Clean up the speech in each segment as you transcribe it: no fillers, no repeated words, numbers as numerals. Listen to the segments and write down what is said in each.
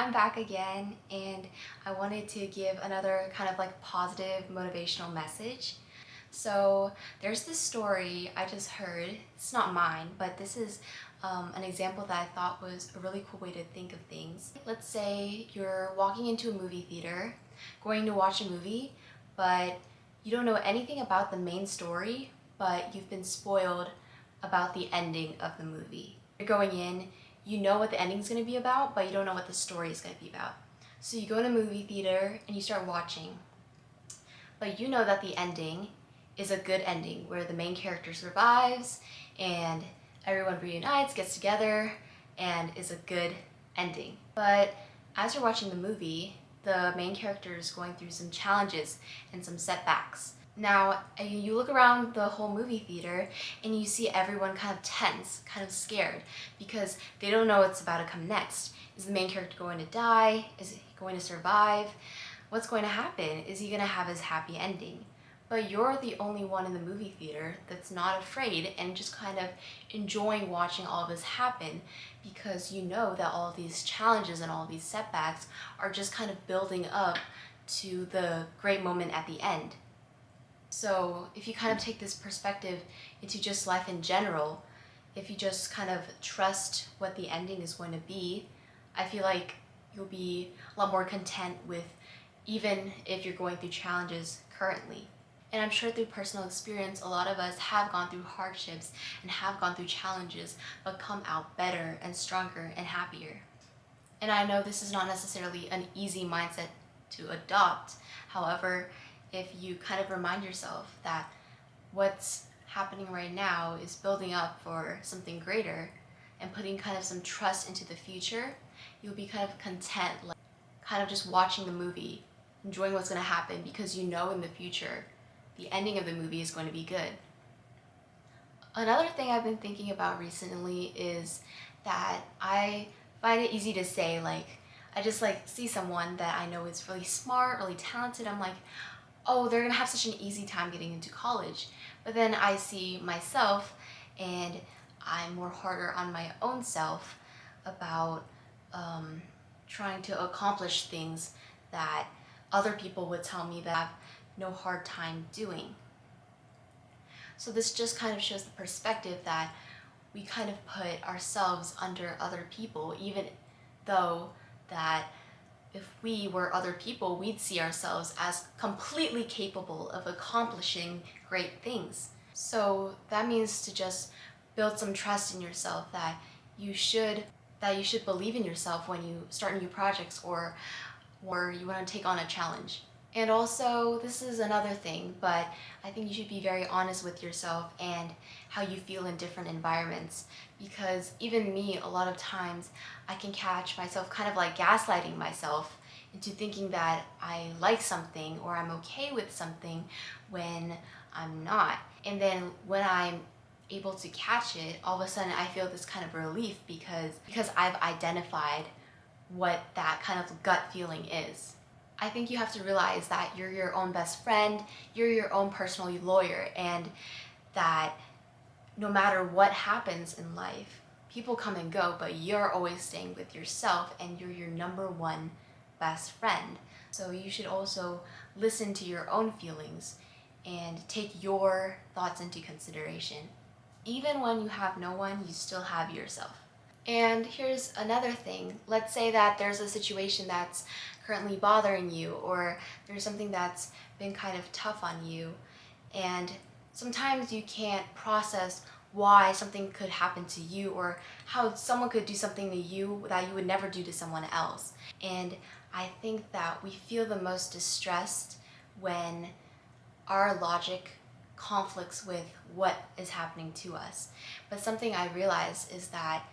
I'm back again and I wanted to give another kind of like positive motivational message. So there's this story I just heard. It's not mine, but this is an example that I thought was a really cool way to think of things. Let's say you're walking into a movie theater, going to watch a movie, but you don't know anything about the main story, but you've been spoiled about the ending of the movie. You're going in, you know what the ending's going to be about, but you don't know what the story is going to be about. So you go to a movie theater and you start watching, but you know that the ending is a good ending where the main character survives and everyone reunites, gets together, and is a good ending. But as you're watching the movie, the main character is going through some challenges and some setbacks. Now, you look around the whole movie theater and you see everyone kind of tense, kind of scared, because they don't know what's about to come next. Is the main character going to die? Is he going to survive? What's going to happen? Is he going to have his happy ending? But you're the only one in the movie theater that's not afraid and just kind of enjoying watching all of this happen, because you know that all of these challenges and all of these setbacks are just kind of building up to the great moment at the end. So if you kind of take this perspective into just life in general, if you just kind of trust what the ending is going to be, I feel like you'll be a lot more content with even if you're going through challenges currently. And I'm sure through personal experience, a lot of us have gone through hardships and have gone through challenges, but come out better and stronger and happier. And I know this is not necessarily an easy mindset to adopt. However, if you kind of remind yourself that what's happening right now is building up for something greater and putting kind of some trust into the future, you'll be kind of content, like kind of just watching the movie, enjoying what's going to happen, because you know in the future the ending of the movie is going to be good. Another thing I've been thinking about recently is that I find it easy to say, like, I just like see someone that I know is really smart, really talented. I'm like, oh, they're gonna have such an easy time getting into college. But then I see myself and I'm more harder on my own self about trying to accomplish things that other people would tell me that I have no hard time doing. So this just kind of shows the perspective that we kind of put ourselves under other people, even though that if we were other people, we'd see ourselves as completely capable of accomplishing great things. So that means to just build some trust in yourself that you should believe in yourself when you start new projects or you want to take on a challenge. And also, this is another thing, but I think you should be very honest with yourself and how you feel in different environments, because even me, a lot of times, I can catch myself kind of like gaslighting myself into thinking that I like something or I'm okay with something when I'm not. And then when I'm able to catch it, all of a sudden I feel this kind of relief because I've identified what that kind of gut feeling is. I think you have to realize that you're your own best friend, you're your own personal lawyer, and that no matter what happens in life, people come and go, but you're always staying with yourself and you're your number one best friend. So you should also listen to your own feelings and take your thoughts into consideration. Even when you have no one, you still have yourself. And here's another thing. Let's say that there's a situation that's currently bothering you, or there's something that's been kind of tough on you, and sometimes you can't process why something could happen to you or how someone could do something to you that you would never do to someone else. And I think that we feel the most distressed when our logic conflicts with what is happening to us. But something I realized is that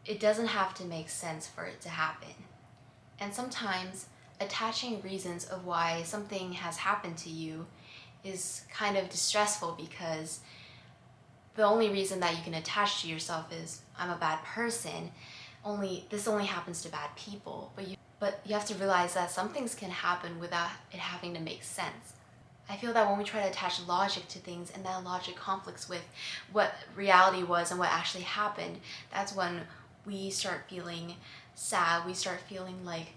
it doesn't have to make sense for it to happen. And sometimes attaching reasons of why something has happened to you is kind of distressful, because the only reason that you can attach to yourself is, I'm a bad person, this only happens to bad people. But you have to realize that some things can happen without it having to make sense. I feel that when we try to attach logic to things and that logic conflicts with what reality was and what actually happened, that's when we start feeling sad, we start feeling like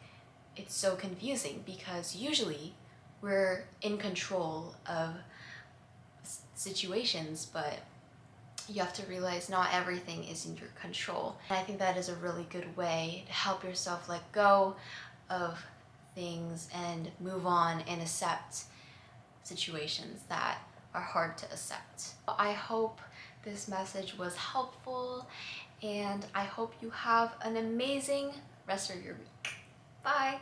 it's so confusing, because usually we're in control of situations, but you have to realize not everything is in your control. And I think that is a really good way to help yourself let go of things and move on and accept situations that are hard to accept. I hope this message was helpful, and I hope you have an amazing rest of your week. Bye!